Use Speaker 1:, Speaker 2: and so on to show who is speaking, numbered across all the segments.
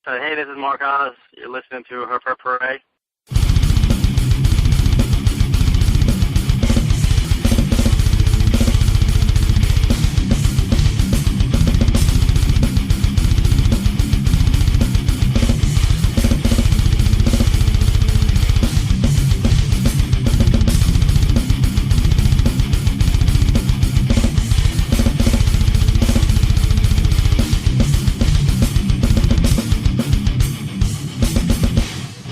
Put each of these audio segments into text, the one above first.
Speaker 1: Hey, this is Mark Oz. You're listening to Her Parade.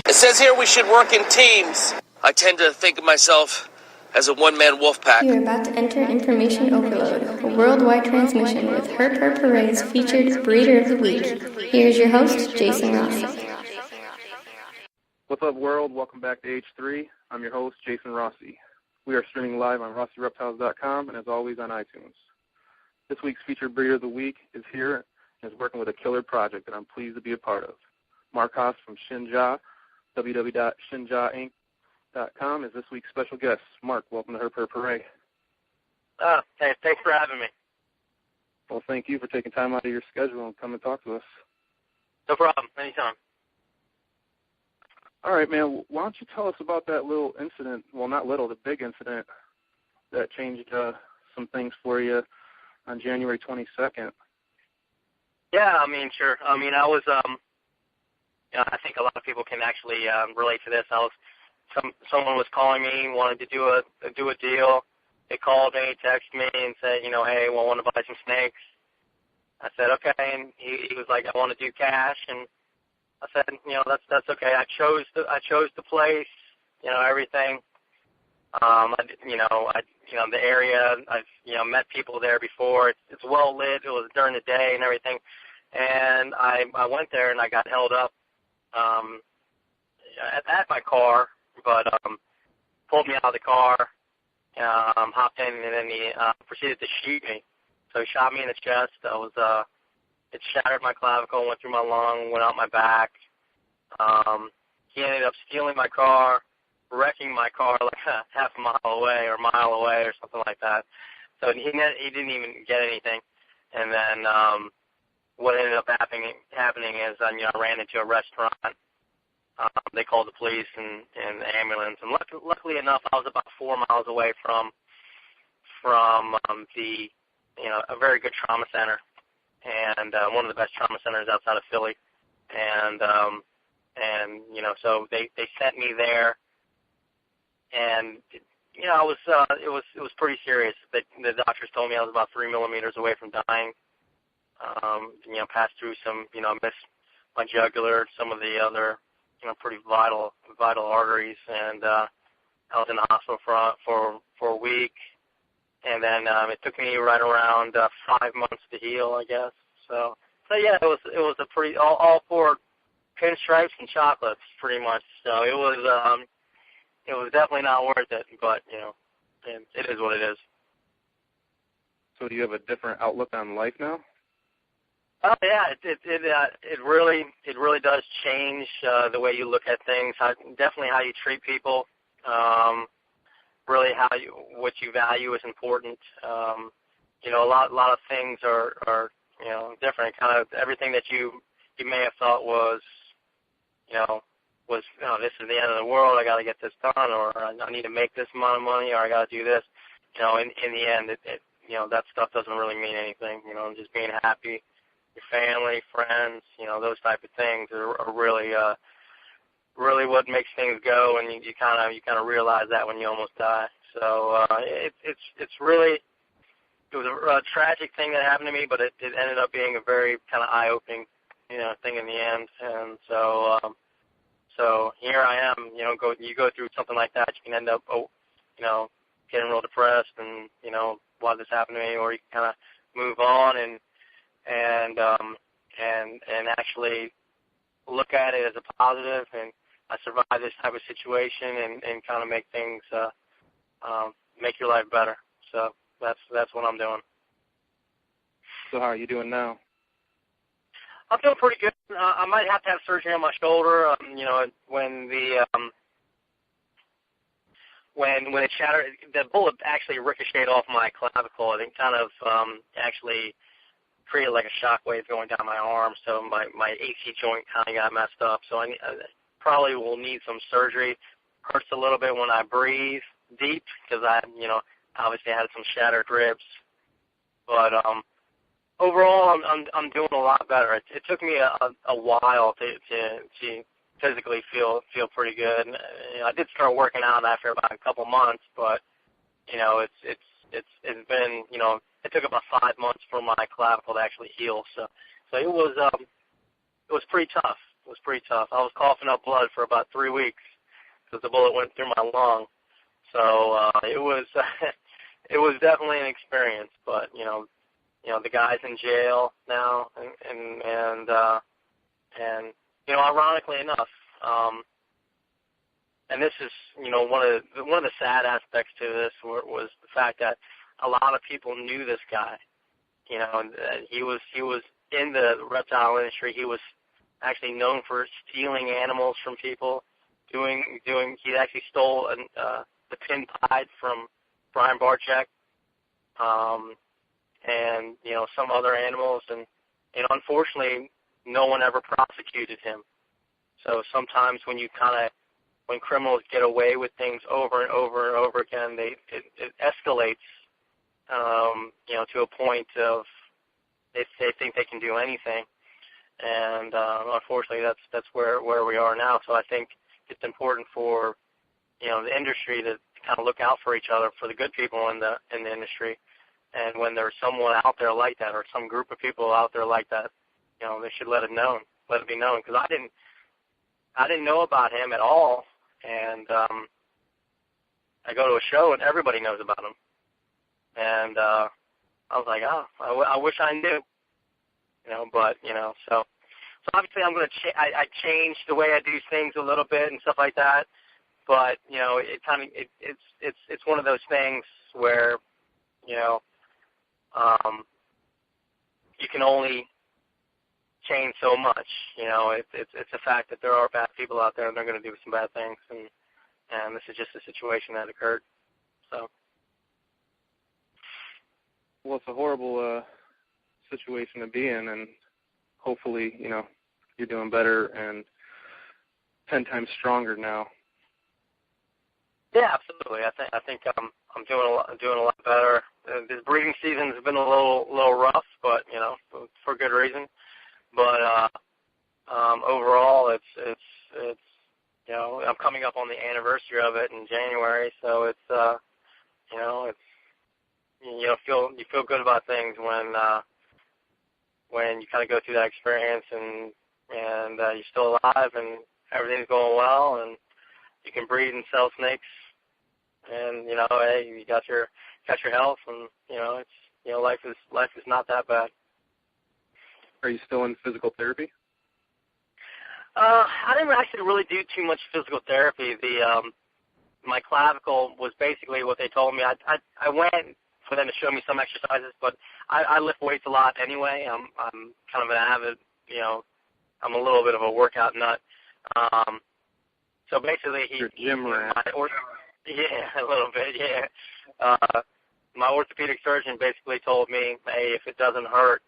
Speaker 2: It says here we should work in teams. I tend to think of myself as a one-man wolf pack.
Speaker 3: You are about to enter Information Overload, a worldwide transmission with Her Parade's featured Breeder of the Week. Here's your host, Jason Rossi.
Speaker 4: What's up, world? Welcome back to H3. I'm your host, Jason Rossi. We are streaming live on RossiReptiles.com and, as always, on iTunes. This week's featured Breeder of the Week is here and is working with a killer project that I'm pleased to be a part of. Mark Haas from Shinja, www.shinjainc.com, is this week's special guest. Mark, welcome to Her Parade.
Speaker 1: Hey, thanks for having me.
Speaker 4: Well, thank you for taking time out of your schedule and coming to talk to us.
Speaker 1: No problem. Anytime.
Speaker 4: All right, man. Why don't you tell us about that little incident, well, not little, the big incident that changed some things for you on January 22nd?
Speaker 1: Yeah, sure. I was, I think a lot of people can actually relate to this. Someone was calling me, wanted to do a deal. They called me, texted me, and said, hey, want to buy some snakes. I said, okay, and he was like, I want to do cash, and I said, that's okay. I chose the place, everything. The area. I've met people there before. It's well lit. It was during the day and everything, and I went there and I got held up at my car, but pulled me out of the car, hopped in, and then he proceeded to shoot me. So he shot me in the chest. It shattered my clavicle, went through my lung, went out my back. He ended up stealing my car, wrecking my car like half a mile away or something like that. So he didn't even get anything. And then what ended up happening is I ran into a restaurant. They called the police and the ambulance. And luckily enough, I was about 4 miles away from the a very good trauma center, and one of the best trauma centers outside of Philly. And so they sent me there, and it was pretty serious. The doctors told me I was about 3 millimeters away from dying. Passed through some, missed my jugular, some of the other, pretty vital arteries, and I was in the hospital for a week, and then it took me right around 5 months to heal, I guess. So yeah, it was a pretty all for pinstripes and chocolates, pretty much. So it was definitely not worth it, but it is what it is.
Speaker 4: So do you have a different outlook on life now?
Speaker 1: Oh yeah, it really does change the way you look at things. Definitely how you treat people. Really what you value is important. A lot of things are different. Kind of everything that you may have thought was this is the end of the world. I got to get this done, or I need to make this amount of money, or I got to do this. In the end, that stuff doesn't really mean anything. Just being happy. Your family, friends, those type of things are really what makes things go, and you kind of realize that when you almost die. So it was a tragic thing that happened to me, but it ended up being a very kind of eye-opening thing in the end. And so here I am. You go through something like that, you can end up getting real depressed and why this happened to me, or you can kind of move on and actually look at it as a positive, and I survived this type of situation and kind of make things make your life better. So that's what I'm doing.
Speaker 4: So how are you doing now?
Speaker 1: I'm feeling pretty good. I might have to have surgery on my shoulder. When it shattered, the bullet actually ricocheted off my clavicle. It kind of actually created like a shock wave going down my arm, so my AC joint kind of got messed up. So I probably will need some surgery. Hurts a little bit when I breathe deep because I, obviously had some shattered ribs. But overall, I'm doing a lot better. It took me a while to physically feel pretty good. I did start working out after about a couple months, but it's been, it took about 5 months for my clavicle to actually heal. So it was pretty tough. It was pretty tough. I was coughing up blood for about 3 weeks because the bullet went through my lung. So it was it was definitely an experience. But the guy's in jail now, and ironically enough, and this is one of the sad aspects to this was the fact that a lot of people knew this guy. And he was in the reptile industry. He was actually known for stealing animals from people. He actually stole the pin pied from Brian Barczyk, and some other animals, and unfortunately, no one ever prosecuted him. So sometimes when criminals get away with things over and over and over again, it escalates, to a point of they think they can do anything, and unfortunately, that's where we are now. So I think it's important for the industry to kind of look out for each other, for the good people in the industry, and when there's someone out there like that, or some group of people out there like that, they should let it be known, because I didn't know about him at all, and I go to a show and everybody knows about him, and I was like, I wish I knew, so obviously I'm going to I changed the way I do things a little bit and stuff like that, but it's one of those things where you can only change so much. It's a fact that there are bad people out there and they're going to do some bad things, and this is just a situation that occurred. So.
Speaker 4: Well, it's a horrible situation to be in, and hopefully, you're doing better and 10 times stronger now.
Speaker 1: Yeah, absolutely. I think I'm doing a lot better. This breeding season has been a little rough, but for good reason. But overall, it's I'm coming up on the anniversary of it in January, so it's you feel good about things when you kind of go through that experience and you're still alive and everything's going well and you can breed and sell snakes, and hey, you got your health, and it's life is not that bad.
Speaker 4: Are you still in physical therapy?
Speaker 1: I didn't actually really do too much physical therapy. My clavicle was basically what they told me. I went for them to show me some exercises, but I lift weights a lot anyway. I'm kind of an avid, I'm a little bit of a workout nut. So basically,
Speaker 4: Your gym rat.
Speaker 1: Yeah, a little bit, yeah. My orthopedic surgeon basically told me, hey, if it doesn't hurt,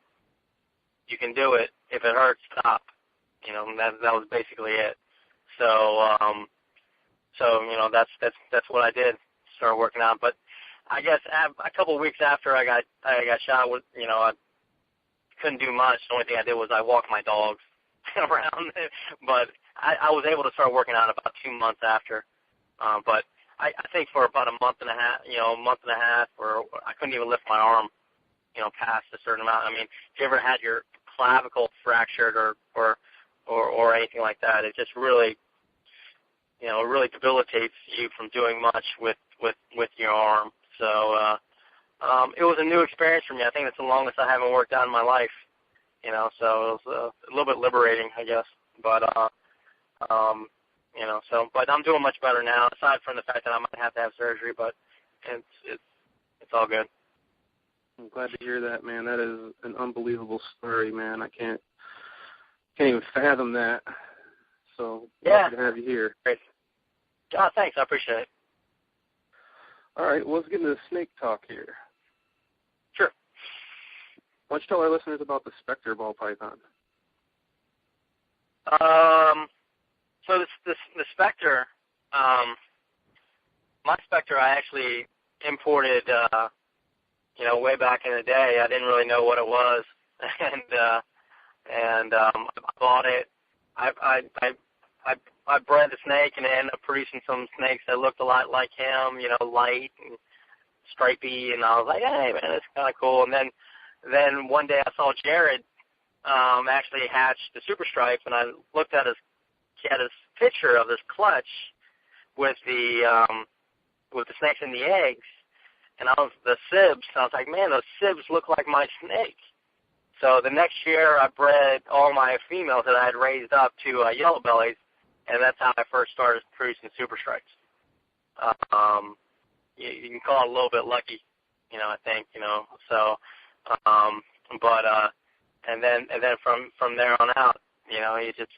Speaker 1: you can do it. If it hurts, stop. That was basically it. So that's what I did. Started working out, but I guess a couple of weeks after I got shot with, I couldn't do much. The only thing I did was I walked my dogs around, but I was able to start working out about 2 months after. But I think for about a month and a half, or I couldn't even lift my arm, past a certain amount. I mean, if you ever had your clavicle fractured or anything like that, it just really, really debilitates you from doing much with your arm. So it was a new experience for me. I think it's the longest I haven't worked out in my life. So it was a little bit liberating, I guess. But but I'm doing much better now. Aside from the fact that I might have to have surgery, but it's all good.
Speaker 4: I'm glad to hear that, man. That is an unbelievable story, man. I can't even fathom that. So glad to have you here.
Speaker 1: Great. Thanks. I appreciate it.
Speaker 4: All right, well, let's get into the snake talk here.
Speaker 1: Sure.
Speaker 4: Why don't you tell our listeners about the Spectre ball python?
Speaker 1: So the Spectre, my Spectre, I actually imported, way back in the day. I didn't really know what it was, and I bought it. I bred the snake and ended up producing some snakes that looked a lot like him, light and stripy, and I was like, hey, man, that's kind of cool. And then one day I saw Jared actually hatch the super stripes, and I looked at his picture of this clutch with the snakes and the eggs, and the sibs. And I was like, man, those sibs look like my snake. So the next year I bred all my females that I had raised up to yellow bellies, and that's how I first started producing super stripes. You can call it a little bit lucky, I think, So, and then from there on out, you just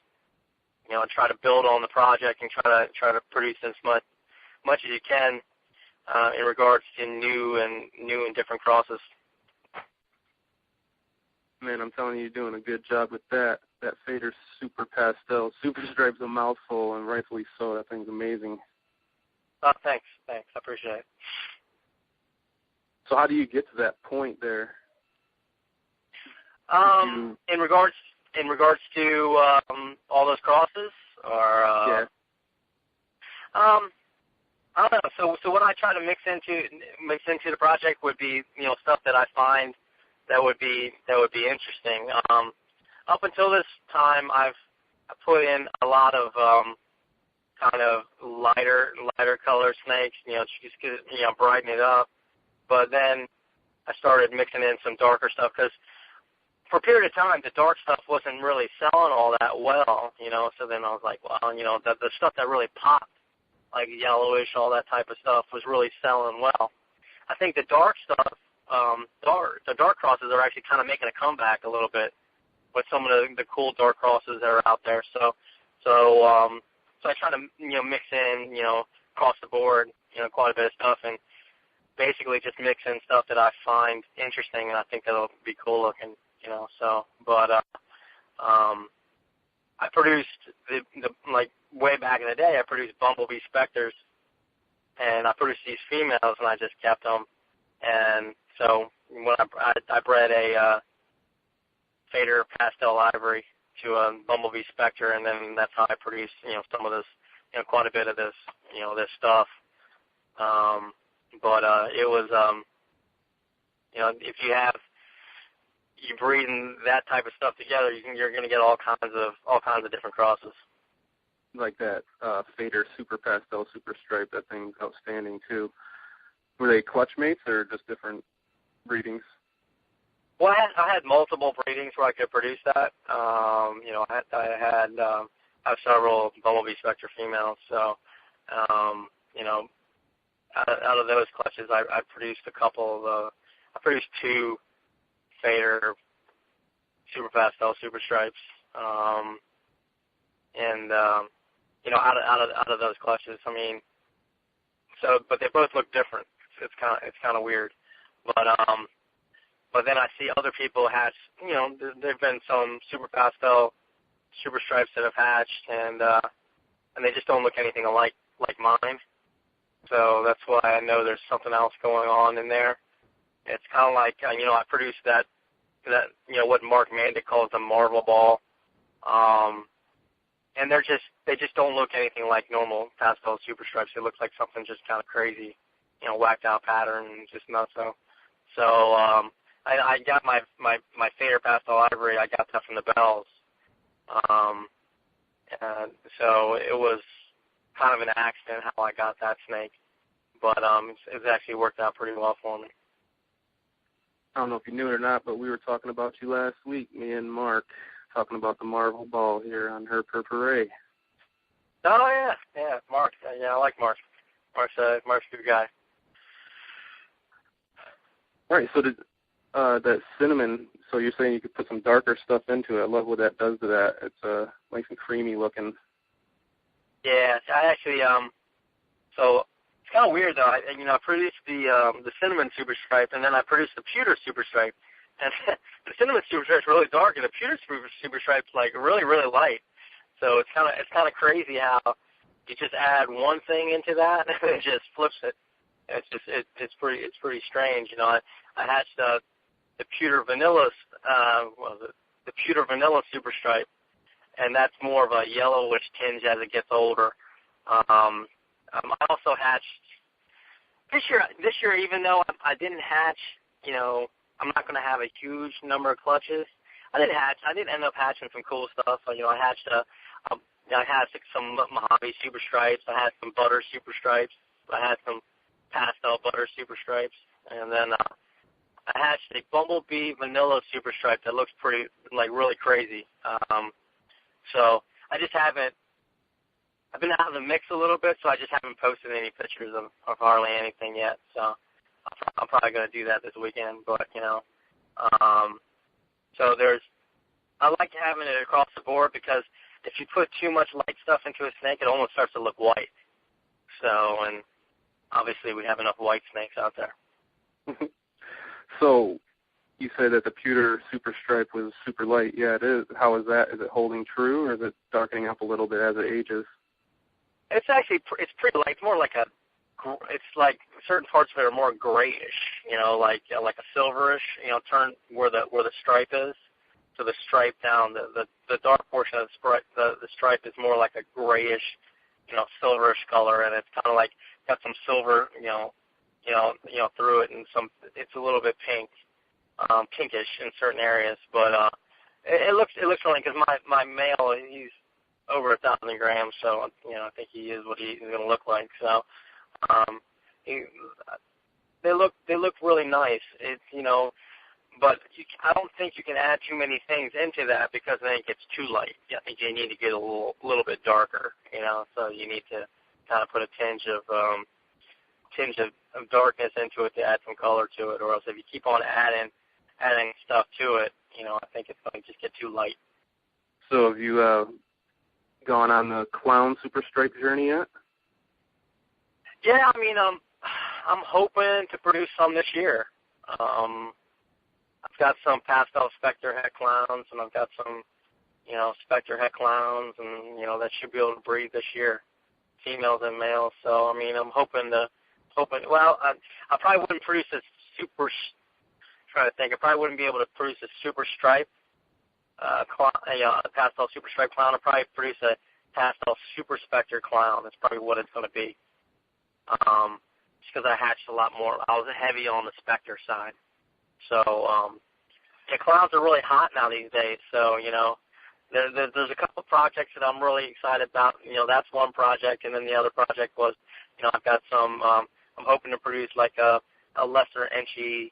Speaker 1: try to build on the project and try to produce as much as you can in regards to new and different crosses.
Speaker 4: Man, I'm telling you, you're doing a good job with that. That Fader Super Pastel, Super Stripe's a mouthful, and rightfully so. That thing's amazing.
Speaker 1: Oh, thanks. I appreciate it.
Speaker 4: So how do you get to that point there?
Speaker 1: In regards to all those crosses, or
Speaker 4: yeah.
Speaker 1: I don't know. So what I try to mix into the project would be stuff that I find that would be interesting. Up until this time, I put in a lot of kind of lighter color snakes, just to brighten it up. But then I started mixing in some darker stuff because for a period of time, the dark stuff wasn't really selling all that well, So then I was like, well, the stuff that really popped, like yellowish, all that type of stuff, was really selling well. I think the dark stuff, the dark crosses are actually kind of making a comeback a little bit with some of the cool dark crosses that are out there. So I try to mix in across the board quite a bit of stuff, and basically just mix in stuff that I find interesting and I think that'll be cool looking. So, but I produced like way back in the day, I produced Bumblebee Spectres, and I produced these females, and I just kept them. And so when I bred a Fader Pastel Ivory to a Bumblebee Spectre, and then that's how I produced some of this, quite a bit of this, this stuff. But it was, if you breeding that type of stuff together, you're going to get all kinds of different crosses.
Speaker 4: Like that Fader Super Pastel Super Stripe, that thing's outstanding too. Were they clutch mates or just different breedings?
Speaker 1: Well, I had multiple breedings where I could produce that. I have several Bumblebee Spectre females, so out of those clutches, I produced a couple of I produced two Fader Super Pastel Super Stripes, and out of those clutches, but they both look different. It's kind of weird, but then I see other people hatch. There've been some Super Pastel Super Stripes that have hatched, and they just don't look anything like mine. So that's why I know there's something else going on in there. It's kind of like, I produced that what Mark Mandic calls the Marvel ball. And they just don't look anything like normal pastel super stripes. It looks like something just kind of crazy, whacked out pattern and just nuts. So I got my Fader Pastel Ivory, I got that from the Bells. So it was kind of an accident how I got that snake. But it's actually worked out pretty well for me.
Speaker 4: I don't know if you knew it or not, but we were talking about you last week, me and Mark, talking about the Marvel ball here on Her Purpuree.
Speaker 1: Oh, yeah, Mark. Yeah, I like Mark. Mark's a good guy.
Speaker 4: All right, so that cinnamon, so you're saying you could put some darker stuff into it. I love what that does to that. It's nice and creamy looking.
Speaker 1: Yeah, I actually, so it's kind of weird though. I produced the cinnamon super stripe, and then I produced the pewter super stripe, And the cinnamon super stripe's really dark, and the pewter super stripe's like really, really light. So it's kind of crazy how you just add one thing into that and it just flips it. It's pretty strange. You know, I hatched the pewter vanilla the pewter vanilla super stripe, and that's more of a yellowish tinge as it gets older. I also hatched this year, even though I didn't hatch, you know, I'm not going to have a huge number of clutches. I did end up hatching some cool stuff. You know, I hatched some Mojave super stripes. I had some butter super stripes. I had some pastel butter super stripes, and then I hatched a bumblebee vanilla super stripe that looks pretty, like, really crazy. So I just haven't. I've been out of the mix a little bit, so I just haven't posted any pictures of hardly anything yet. So I'm probably going to do that this weekend. But, you know, so I like having it across the board because if you put too much light stuff into a snake, it almost starts to look white. So, and obviously we have enough white snakes out there.
Speaker 4: So you said that the pewter super stripe was super light. Yeah, it is. How is that? Is it holding true, or is it darkening up a little bit as it ages?
Speaker 1: It's actually pretty light. It's more like it's like certain parts of it are more grayish, you know, like a silverish, you know, turn where the stripe is. So the stripe down, the dark portion of the stripe is more like a grayish, you know, silverish color, and it's kind of like got some silver, you know, through it, and it's a little bit pinkish in certain areas, but it looks really, because my male, he's over 1,000 grams, so, you know, I think he is what he's going to look like. So they look really nice. It's, you know, but I don't think you can add too many things into that because then it gets too light. I think you need to get a little bit darker, you know. So you need to kind of put a tinge of darkness into it to add some color to it, or else if you keep on adding stuff to it, you know, I think it's going to just get too light.
Speaker 4: So have you gone on the clown super stripe journey yet?
Speaker 1: Yeah, I mean, I'm hoping to produce some this year. I've got some pastel specter het clowns, and I've got some, you know, specter het clowns, and, you know, that should be able to breed this year, females and males. So, I mean, I'm hoping. Well, I probably wouldn't produce a super. Trying to think, I probably wouldn't be able to produce a super stripe, a pastel super stripe clown. I'd probably produce a pastel super specter clown. That's probably what it's going to be. Just because I hatched a lot more. I was heavy on the specter side. So, the clowns are really hot now these days. So, you know, there's a couple of projects that I'm really excited about. You know, that's one project, and then the other project was, you know, I've got some. I'm hoping to produce like a lesser Enchi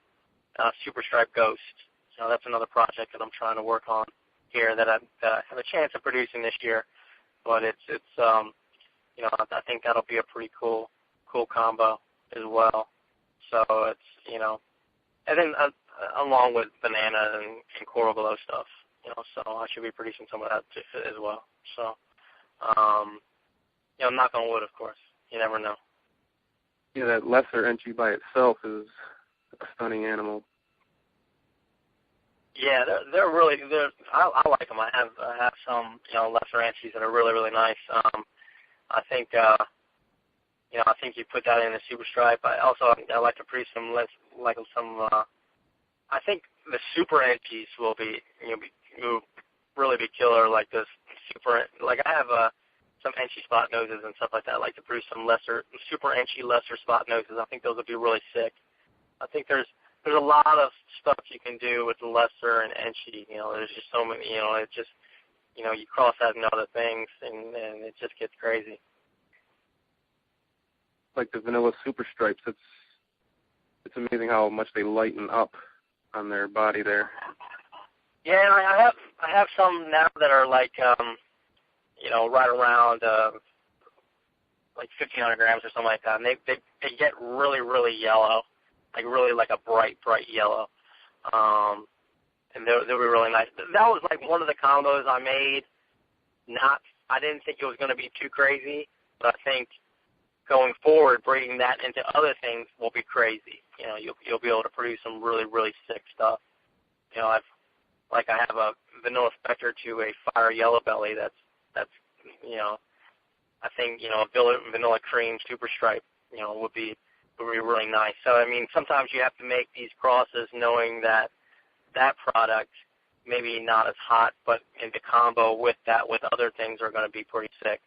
Speaker 1: super stripe ghost. So that's another project that I'm trying to work on here that I have a chance of producing this year. But it's you know, I think that'll be a pretty cool combo as well. So it's, you know, and then along with banana and coral glow stuff, you know, so I should be producing some of that as well. So, you know, knock on wood, of course. You never know.
Speaker 4: Yeah, that lesser Enchi by itself is a stunning animal.
Speaker 1: Yeah, they're really. I like them. I have some, you know, lesser Enchis that are really, really nice. I think you know, I think you put that in a super stripe. I like to produce some I think the super Enchis will be, you know, really be killer. Like this super, like I have some Enchi spot noses and stuff like that. I like to produce some super Enchi lesser spot noses. I think those would be really sick. I think there's a lot of stuff you can do with the lesser and Enchi. You know, there's just so many. You know, it just, you know, you cross that and other things, and it just gets crazy.
Speaker 4: Like the vanilla super stripes, it's amazing how much they lighten up on their body there.
Speaker 1: Yeah, I have some now that are like, you know, right around like 1,500 grams or something like that, and they get really, really yellow, like really like a bright yellow, and they'll be really nice. That was like one of the combos I made. I didn't think it was going to be too crazy, but I think going forward, breeding that into other things will be crazy. You know, you'll be able to produce some really, really sick stuff. I have a vanilla specter to a fire yellow belly. That's I think a vanilla cream super stripe would be really nice. So I mean, sometimes you have to make these crosses knowing that product maybe not as hot, but in the combo with other things are going to be pretty sick.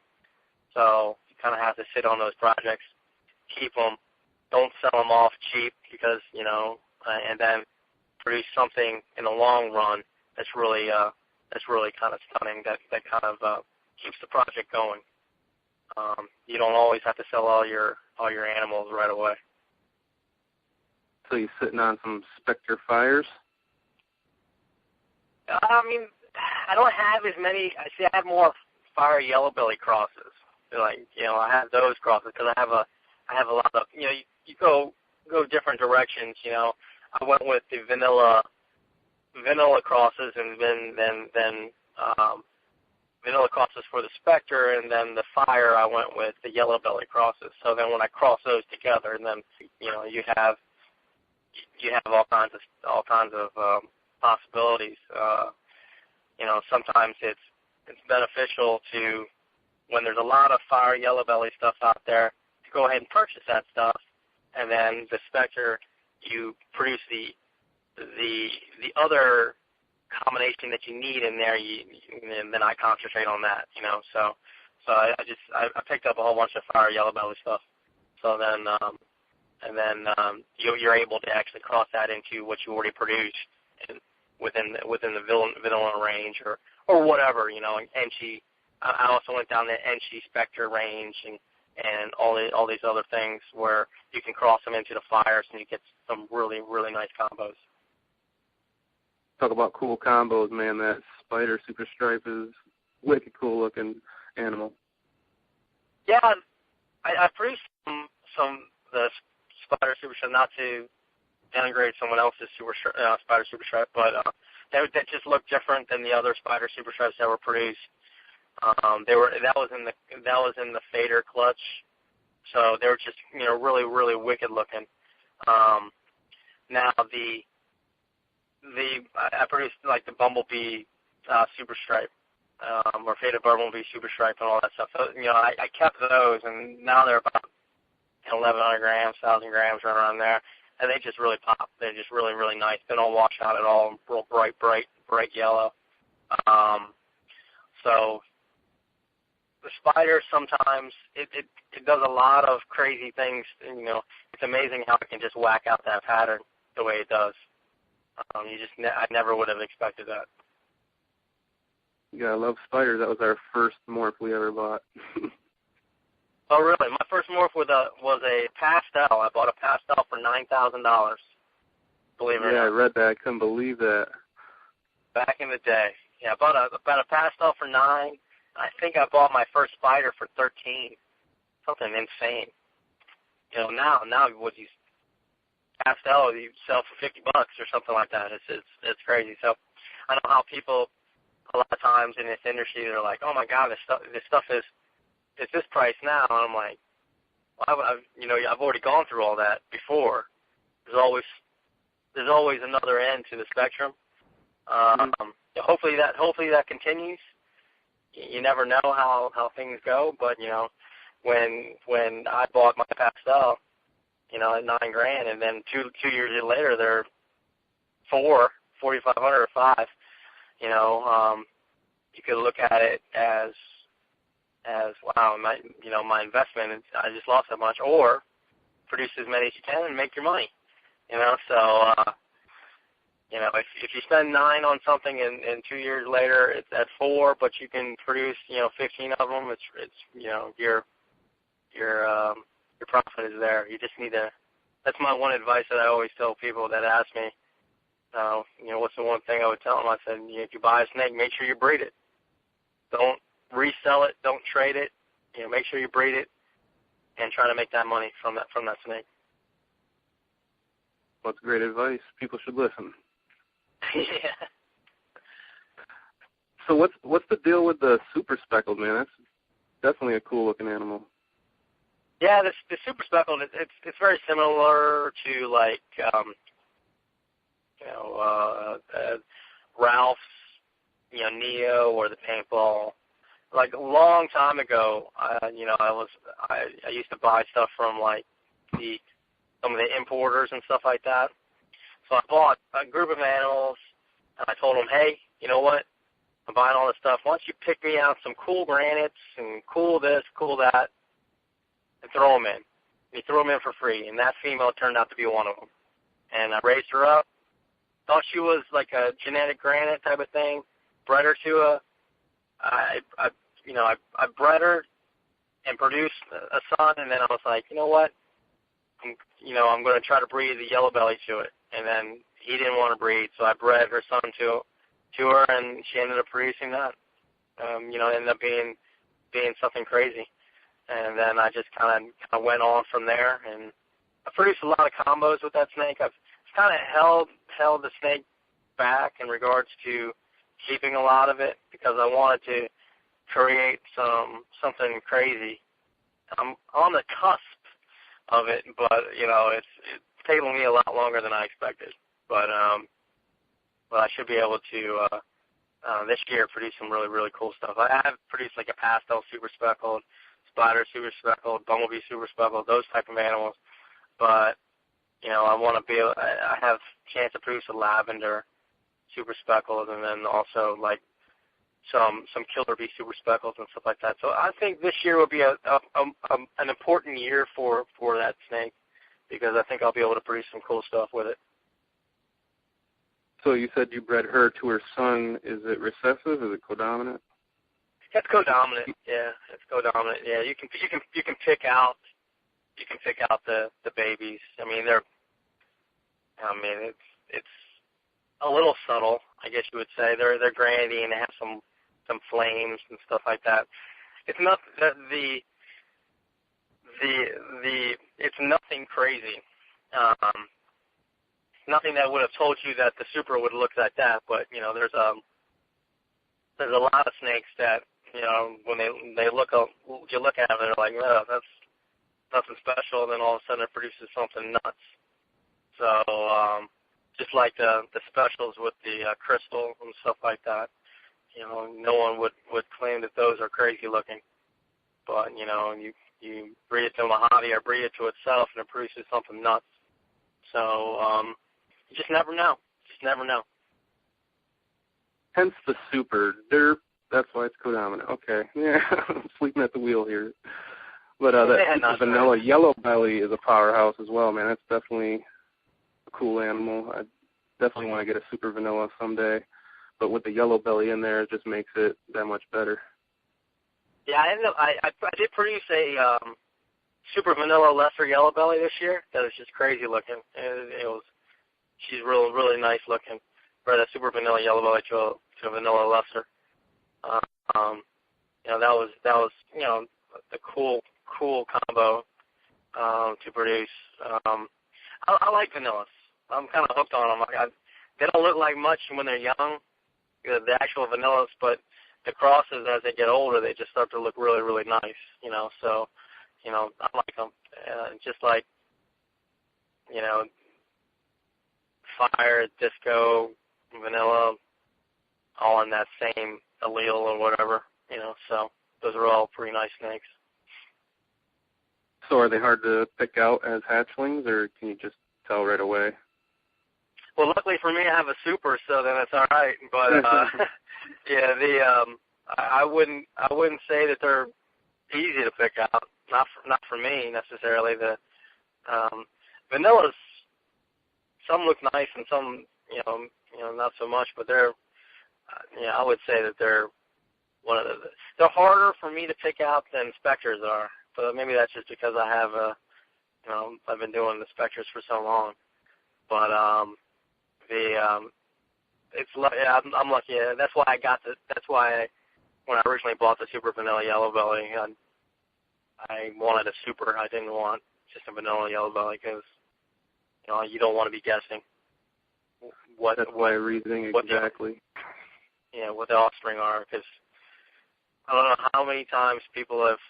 Speaker 1: So you kind of have to sit on those projects, keep them, don't sell them off cheap because and then produce something in the long run that's really kind of stunning. That kind of keeps the project going. You don't always have to sell all your animals right away.
Speaker 4: So you're sitting on some Spectre fires?
Speaker 1: I mean, I don't have as many. I have more fire yellow belly crosses. I have those crosses because I have a lot of you go different directions. I went with the vanilla crosses, and then vanilla crosses for the Spectre, and then the fire I went with the yellow belly crosses. So then when I cross those together, and then you have all kinds of possibilities. Sometimes it's beneficial to, when there's a lot of fire yellow belly stuff out there, to go ahead and purchase that stuff, and then the Spectre, you produce the other combination that you need in there, and then I concentrate on that. So I picked up a whole bunch of fire yellow belly stuff. So then you're able to actually cross that into what you already produced within the vanilla range or whatever. Enchi. I also went down the Enchi Spectre range and all these other things where you can cross them into the fires and you get some really, really nice combos.
Speaker 4: Talk about cool combos, man. That Spider Super Stripe is wicked cool looking animal.
Speaker 1: Yeah, I produced some the Spider Super Stripe, not to denigrate someone else's Spider Super Stripe, but that just looked different than the other Spider Super Stripes that were produced. That was in the Fader clutch, so they were just really, really wicked looking. Now I produced like the Bumblebee Super Stripe, or Faded Bumblebee Super Stripe and all that stuff. So I kept those, and now they're about 1,100 grams, 1,000 grams, right around there, and they just really pop. They're just really, really nice. They don't wash out at all. Real bright yellow. So the Spider sometimes it does a lot of crazy things. It's amazing how it can just whack out that pattern the way it does. I never would have expected that.
Speaker 4: Yeah, I love spiders. That was our first morph we ever bought.
Speaker 1: Oh, really? My first morph was a pastel. I bought a pastel for $9,000. Believe it or not.
Speaker 4: Yeah, I read that. I couldn't believe that.
Speaker 1: Back in the day. Yeah, I bought a pastel for $9,000. I think I bought my first spider for $13,000. Something insane. Now what you pastel you sell for $50 or something like that. It's crazy. So I know how people a lot of times in this industry they're like, oh my God, this stuff is this price now, and I'm like, well, I've already gone through all that before. There's always another end to the spectrum. Hopefully that continues. You never know how things go, but when I bought my pastel, at $9,000, and then two years later they're $4,500 or $5,000. You could look at it as wow, my investment, I just lost that much, or produce as many as you can and make your money. So if you spend $9,000 on something and 2 years later it's at $4,000, but you can produce 15 of them, it's your profit is there. You just need to. That's my one advice that I always tell people that ask me. What's the one thing I would tell them? I said, if you buy a snake, make sure you breed it. Don't resell it. Don't trade it. Make sure you breed it, and try to make that money from that snake.
Speaker 4: That's great advice. People should listen.
Speaker 1: Yeah.
Speaker 4: So what's the deal with the super speckled, man? That's definitely a cool looking animal.
Speaker 1: Yeah, the super speckled, it's very similar to like Ralph's, Neo or the paintball. Like a long time ago, I used to buy stuff from like some of the importers and stuff like that. So I bought a group of animals, and I told them, hey, you know what? I'm buying all this stuff. Why don't you pick me out some cool granites and cool this, cool that, and throw them in. And he threw them in for free, and that female turned out to be one of them. And I raised her up. Thought she was like a genetic granite type of thing. Bred her to I bred her and produced a son, and then I was like, you know what? I'm going to try to breed the yellow belly to it. And then he didn't want to breed, so I bred her son to her, and she ended up producing that. Ended up being something crazy. And then I just kind of went on from there, and I produced a lot of combos with that snake. I've kind of held the snake back in regards to keeping a lot of it because I wanted to create something crazy. I'm on the cusp of it, but it's taking me a lot longer than I expected. But I should be able to this year produce some really, really cool stuff. I have produced like a pastel super speckled, spider super speckled, bumblebee super speckled, those type of animals. But I want to be able, I have a chance to produce a lavender super speckled, and then also like some killer bee super speckles and stuff like that. So I think this year will be an important year for that snake, because I think I'll be able to produce some cool stuff with it.
Speaker 4: So you said you bred her to her son. Is it recessive? Is it codominant?
Speaker 1: It's codominant. Yeah, it's codominant. Yeah, you can pick out the babies. I mean it's a little subtle, I guess you would say. They're granny and they have some flames and stuff like that. It's not it's nothing crazy. Nothing that would have told you that the super would look like that. But there's a lot of snakes that when they look you look at them, they're like, no, that's nothing special. And then all of a sudden it produces something nuts. So just like the specials with the crystal and stuff like that. No one would claim that those are crazy looking, but you breed it to a Mojave or breed it to itself, and it produces something nuts. So you just never know.
Speaker 4: Hence the super. That's why it's codominant. Okay, yeah, I'm sleeping at the wheel here. But that vanilla yellow belly is a powerhouse as well, man. That's definitely a cool animal. I definitely want to get a super vanilla someday. But with the yellow belly in there, it just makes it that much better.
Speaker 1: Yeah, I did produce a super vanilla lesser yellow belly this year. That was just crazy looking. She's really nice looking. Bred a super vanilla yellow belly to a vanilla lesser. That was the cool combo to produce. I like vanillas. I'm kind of hooked on them. They don't look like much when they're young, the actual vanillas, but the crosses, as they get older, they just start to look really, really nice, So, I like them. Just like, fire, disco, vanilla, all in that same allele or whatever, So those are all pretty nice snakes.
Speaker 4: So are they hard to pick out as hatchlings, or can you just tell right away?
Speaker 1: Well, luckily for me, I have a super, so then it's all right. But yeah, I wouldn't say that they're easy to pick out. Not for me necessarily. The vanillas, some look nice and some not so much. But they're I would say that they're they're harder for me to pick out than specters are. But maybe that's just because I have I've been doing the specters for so long. But I'm lucky. That's why that's why when I originally bought the super vanilla yellow belly, I wanted a super. I didn't want just a vanilla yellow belly because you don't want to be guessing what.
Speaker 4: That's why reasoning exactly.
Speaker 1: What the offspring are, because I don't know how many times people have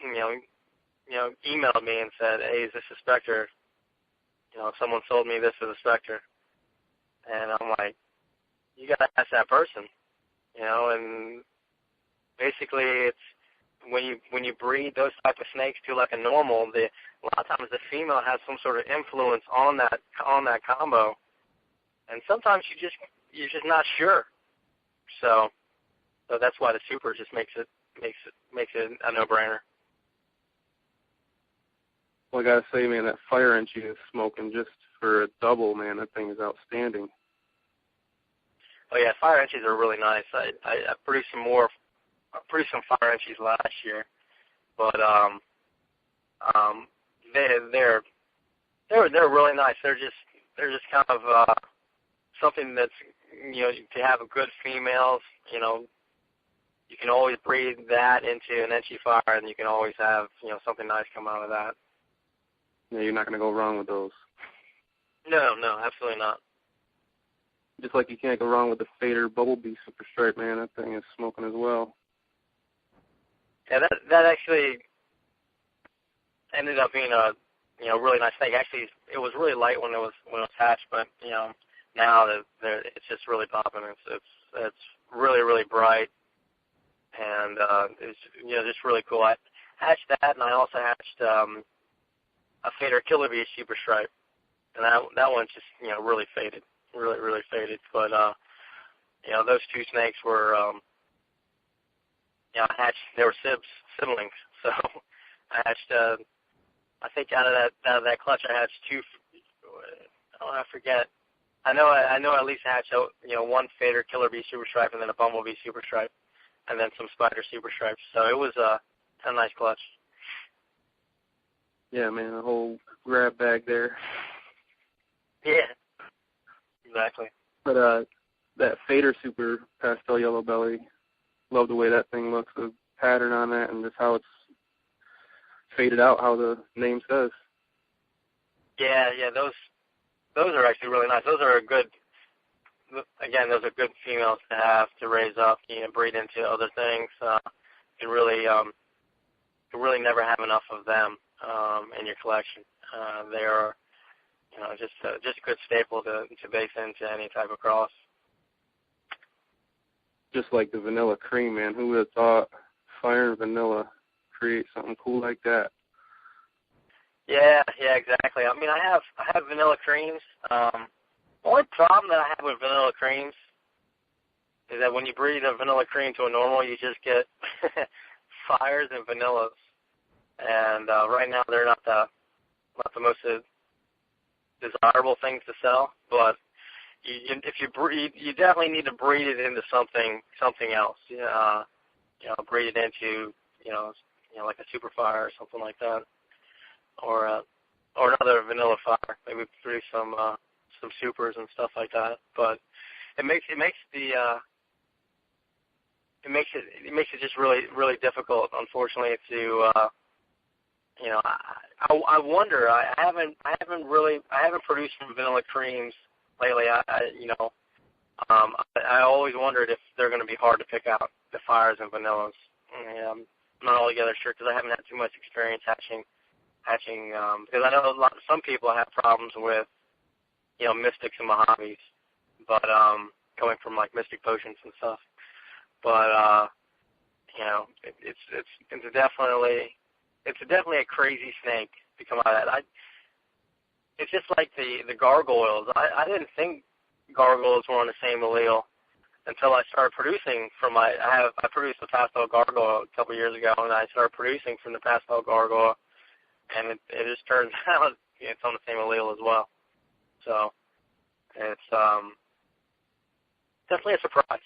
Speaker 1: emailed me and said, "Hey, is this a specter?" Someone sold me this as a specter. And I'm like, you got to ask that person, you know. And basically, it's when you breed those type of snakes to like a normal, a lot of times the female has some sort of influence on that combo, and sometimes you're just not sure. So that's why the super just makes it a no-brainer.
Speaker 4: Well, I gotta say, man, that Fire Enchi is smoking just for a double, man. That thing is outstanding.
Speaker 1: Oh yeah, Fire Enchis are really nice. I produced some Fire Enchis last year, but they're really nice. They're just kind of something that's, you know, to have a good females, you know, you can always breed that into an Enchi Fire, and you can always have, you know, something nice come out of that.
Speaker 4: Yeah, you're not gonna go wrong with those.
Speaker 1: No, absolutely not.
Speaker 4: Just like you can't go wrong with the Fader Bumblebee Super Stripe, man. That thing is smoking as well.
Speaker 1: Yeah, that actually ended up being a, you know, really nice thing. Actually, it was really light when it was hatched, but, you know, now it's just really popping. It's really, really bright, and it's, you know, just really cool. I hatched that, and I also hatched a Fader Killer Bee Super Stripe, and that one's just, you know, really faded, really, really faded. But you know, those two snakes were, you know, I hatched. They were siblings, so I hatched. I think out of that clutch, I hatched two. Oh, I forget. I know I at least hatched, you know, one Fader Killer Bee Super Stripe, and then a Bumblebee Super Stripe, and then some Spider Super Stripes. So it was a nice clutch.
Speaker 4: Yeah, man, a whole grab bag there.
Speaker 1: Yeah, exactly.
Speaker 4: But that Fader Super Pastel Yellow Belly, love the way that thing looks, the pattern on that, and just how it's faded out, how the name says.
Speaker 1: Yeah, those are actually really nice. Those are those are good females to have to raise up, you know, breed into other things. You really never have enough of them in your collection. They are, you know, just a good staple to base into any type of cross.
Speaker 4: Just like the Vanilla Cream, man. Who would have thought Fire and Vanilla create something cool like that?
Speaker 1: Yeah, exactly. I mean, I have Vanilla Creams. Only problem that I have with Vanilla Creams is that when you breed a Vanilla Cream to a normal, you just get Fires and Vanillas. And right now, they're not the most desirable things to sell. But if you breed, you definitely need to breed it into something else. You know, breed it into you know like a Super Fire or something like that, or another Vanilla Fire. Maybe produce some supers and stuff like that. But it makes it just really, really difficult, unfortunately, to you know, I wonder. I haven't produced some Vanilla Creams lately. I always wondered if they're going to be hard to pick out, the Fires and Vanillas. And I'm not altogether sure because I haven't had too much experience hatching. Because I know some people have problems with, you know, Mystics and Mojaves, but coming from like Mystic Potions and stuff. But you know, it's definitely a crazy snake to come out of that. It's just like the gargoyles. I didn't think gargoyles were on the same allele until I started producing from I produced a pastel gargoyle a couple years ago, and I started producing from the pastel gargoyle, and it just turns out it's on the same allele as well. So it's definitely a surprise.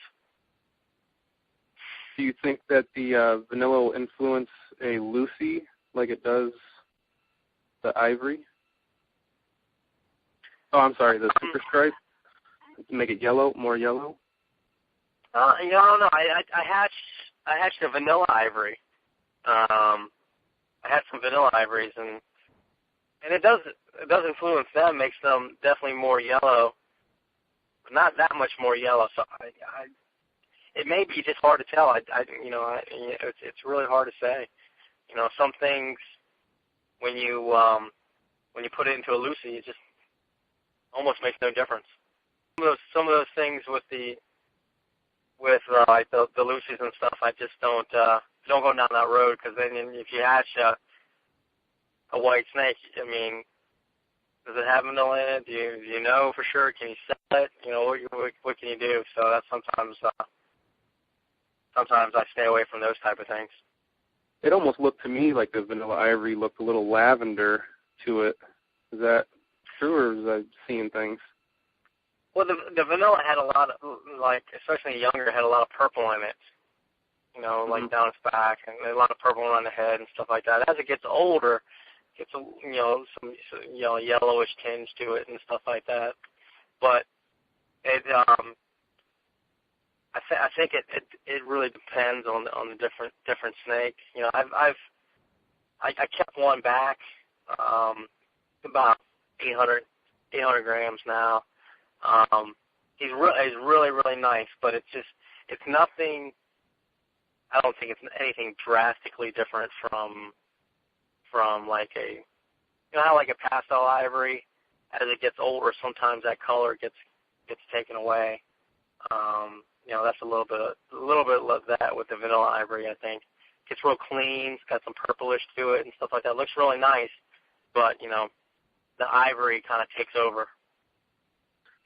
Speaker 4: Do you think that the Vanilla will influence a Lucy like it does the Ivory? Oh, I'm sorry, the Super Stripe? Make it yellow, more yellow?
Speaker 1: You know, I don't know. I hatched a Vanilla Ivory. I had some Vanilla Ivories, and it does influence them, makes them definitely more yellow, but not that much more yellow. So it may be just hard to tell. It's really hard to say. You know, some things when you put it into a Lucy, it just almost makes no difference. some of those things with like the Lucy's and stuff, I just don't go down that road, because then if you hatch a white snake, I mean, does it have vanilla in it? Do you know for sure? Can you sell it? You know, what can you do? So that's sometimes I stay away from those type of things.
Speaker 4: It almost looked to me like the vanilla ivory looked a little lavender to it. Is that true, or was I seeing things?
Speaker 1: Well, the vanilla had a lot of, like, especially younger, had a lot of purple in it. You know, like down its back, and a lot of purple around the head and stuff like that. As it gets older, it gets some yellowish tinge to it and stuff like that. But it I think it really depends on the different snake. You know, I kept one back, about 800 grams now. He's really nice, but it's nothing. I don't think it's anything drastically different from like how like a pastel ivory, as it gets older, sometimes that color gets taken away. That's a little bit of that with the vanilla ivory, I think. It's real clean, it's got some purplish to it and stuff like that. It looks really nice, but, the ivory kind of takes over.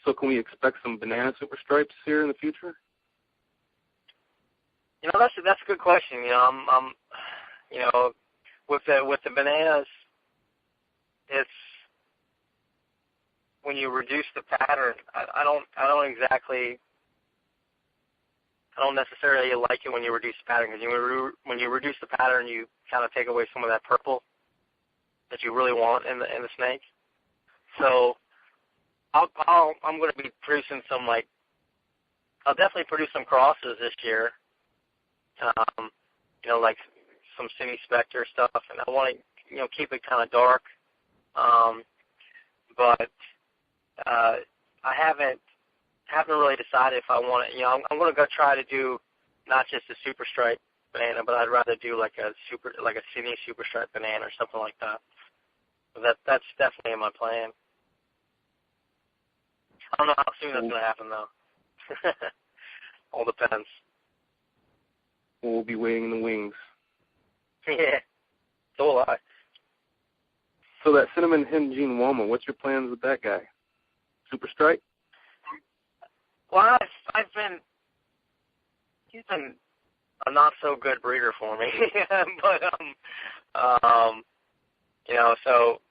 Speaker 4: So can we expect some banana super stripes here in the future?
Speaker 1: That's a good question. I'm with the bananas, it's when you reduce the pattern. I don't necessarily like it when you reduce the pattern, because when you reduce the pattern, you kind of take away some of that purple that you really want in the snake. So I'm going to be producing some, like, I'll definitely produce some crosses this year. Like some Cine Spectre stuff, and I want to keep it kind of dark. But I haven't really decided if I want to. I'm going to go try to do not just a super stripe banana, but I'd rather do like a Cine super stripe banana or something like that. But that's definitely in my plan. I don't know how soon that's going to happen though. All depends.
Speaker 4: We'll be waiting in the wings.
Speaker 1: Yeah, so will I.
Speaker 4: So that cinnamon hen Gene Woma, what's your plans with that guy? Super stripe?
Speaker 1: Well, he's been a not so good breeder for me, but so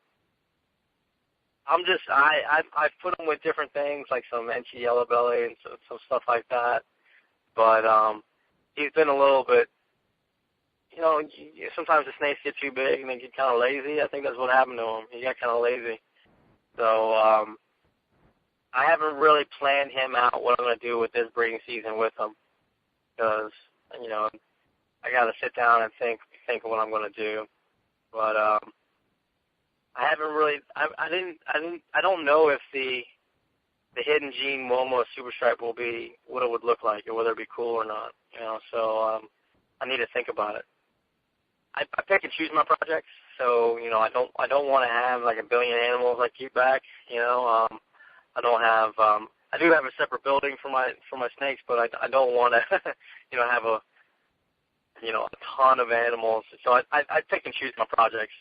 Speaker 1: I'm just I've put him with different things like some Enchi yellow belly and some stuff like that, but he's been a little bit. Sometimes the snakes get too big and they get kind of lazy. I think that's what happened to him. He got kind of lazy. So I haven't really planned him out what I'm going to do with this breeding season with him, because I got to sit down and think of what I'm going to do. But I haven't really. I don't know if the hidden Gene Woma Super Stripe will be what it would look like, or whether it'd be cool or not. So I need to think about it. I pick and choose my projects, so I don't want to have like a billion animals I keep back. I don't have. I do have a separate building for my snakes, but I don't want to have a ton of animals. So I pick and choose my projects,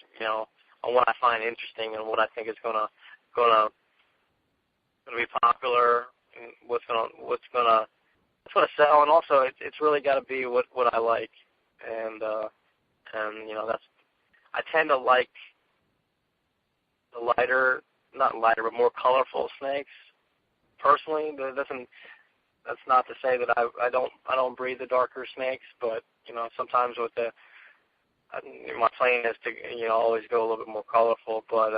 Speaker 1: on what I find interesting and what I think is gonna be popular, and what's gonna sell, and also it's really got to be what I like, and that's. I tend to like the lighter, not lighter, but more colorful snakes. Personally, that's not to say that I don't breed the darker snakes, but sometimes with my plan is to always go a little bit more colorful, but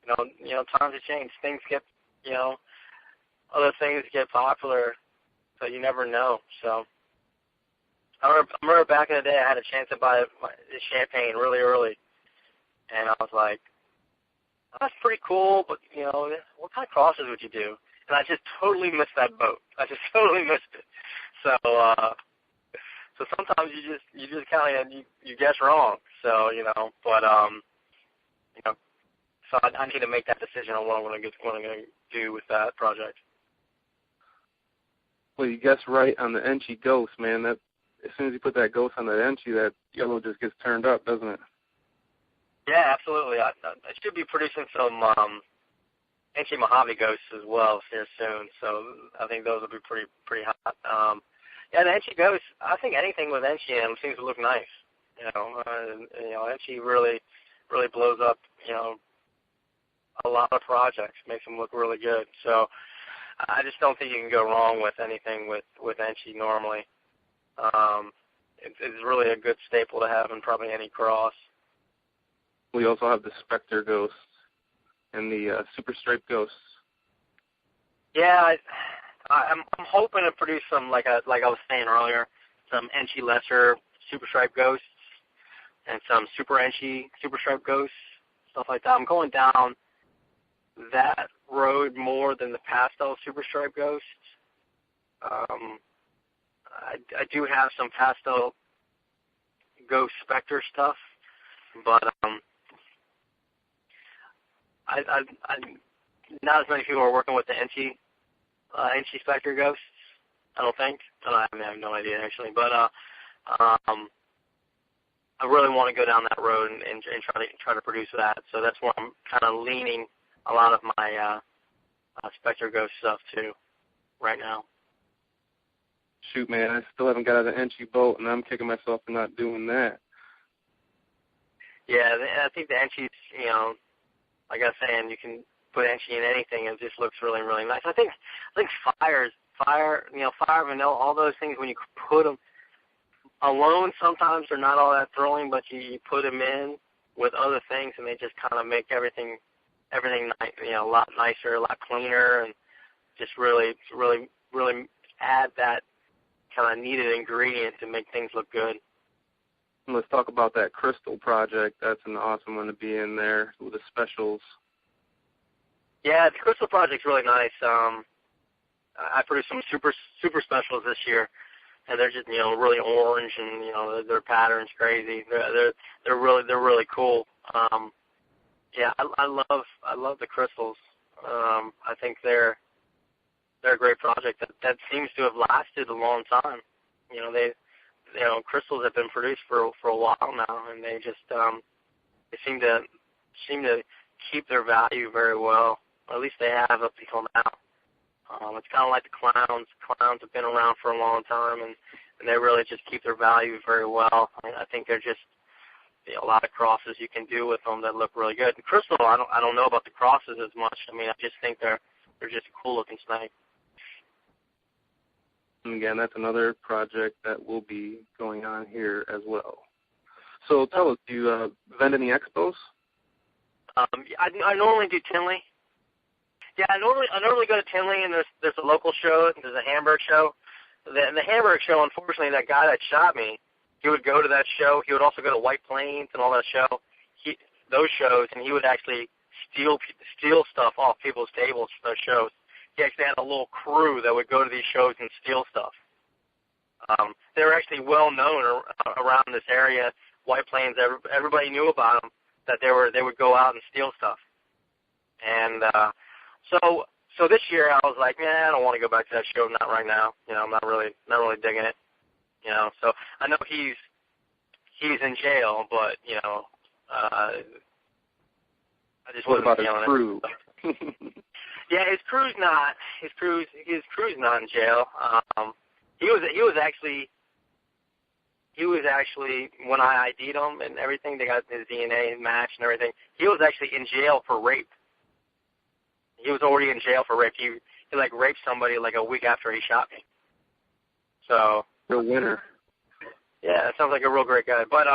Speaker 1: times have changed. Things get other things get popular, so you never know. So I remember back in the day I had a chance to buy the champagne really early, and I was like, oh, that's pretty cool, but what kind of crosses would you do? And I just totally missed that boat. I just totally missed it. So sometimes you just kind of you guess wrong. So so I need to make that decision on what I'm going to do with that project.
Speaker 4: Well, you guessed right on the Enchi Ghost, man. That as soon as you put that Ghost on that Enchi, that yellow just gets turned up, doesn't it?
Speaker 1: Yeah, absolutely. I should be producing some Enchi Mojave Ghosts as well here soon, so I think those will be pretty hot. Yeah, the Enchi Ghosts, I think anything with Enchi in them seems to look nice. Enchi really blows up, a lot of projects, makes them look really good. So I just don't think you can go wrong with anything with Enchi normally. It's really a good staple to have in probably any cross.
Speaker 4: We also have the Spectre Ghosts and the Super Stripe Ghosts.
Speaker 1: Yeah, I'm hoping to produce some, like I was saying earlier, some Enchi Lesser Super Stripe Ghosts and some Super Enchi Super Stripe Ghosts, stuff like that. I'm going down that road more than the pastel Super Stripe Ghosts. I do have some pastel Ghost Spectre stuff, but I not as many people are working with the Enchi Spectre Ghosts, I don't think. I have no idea, actually. But I really want to go down that road and try to produce that. So that's where I'm kind of leaning a lot of my Spectre Ghost stuff to right now.
Speaker 4: Shoot, man, I still haven't got out of the Enchi boat, and I'm kicking myself for not doing that.
Speaker 1: Yeah, I think the Enchi's, like I was saying, you can put Enchi in anything, and it just looks really, really nice. I think fire, vanilla, all those things, when you put them alone, sometimes they're not all that thrilling, but you put them in with other things, and they just kind of make everything a lot nicer, a lot cleaner, and just really add that kind of needed ingredient to make things look good.
Speaker 4: And let's talk about that Crystal project. That's an awesome one to be in there with the specials.
Speaker 1: Yeah, the Crystal project's really nice. I produced some super specials this year, and they're just really orange, and their pattern's crazy. They're really cool. Yeah, I love the crystals. I think they're a great project that seems to have lasted a long time. Crystals have been produced for a while now, and they just they seem to keep their value very well. At least they have up until now. It's kind of like the clowns. Clowns have been around for a long time, and they really just keep their value very well. I think they're just a lot of crosses you can do with them that look really good. And Crystal, I don't know about the crosses as much. I just think they're just a cool looking snake.
Speaker 4: And again, that's another project that will be going on here as well. So tell us, do you vend any expos?
Speaker 1: I normally do Tinley. Yeah, I normally go to Tinley, and there's a local show, there's a Hamburg show. The Hamburg show, unfortunately, that guy that shot me, he would go to that show. He would also go to White Plains and all that show, those shows, and he would actually steal stuff off people's tables for those shows. He actually had a little crew that would go to these shows and steal stuff. They were actually well known around this area, White Plains. Everybody knew about them, that they would go out and steal stuff. And so this year I was like, I don't want to go back to that show, not right now. I'm not really digging it. So I know he's in jail, but I just wasn't feeling it. What about his crew? Yeah, his crew's not in jail. He was actually when I ID'd him and everything, they got his DNA matched and everything. He was actually in jail for rape. He was already in jail for rape. He raped somebody like a week after he shot me. So
Speaker 4: real winner.
Speaker 1: Yeah, that sounds like a real great guy. But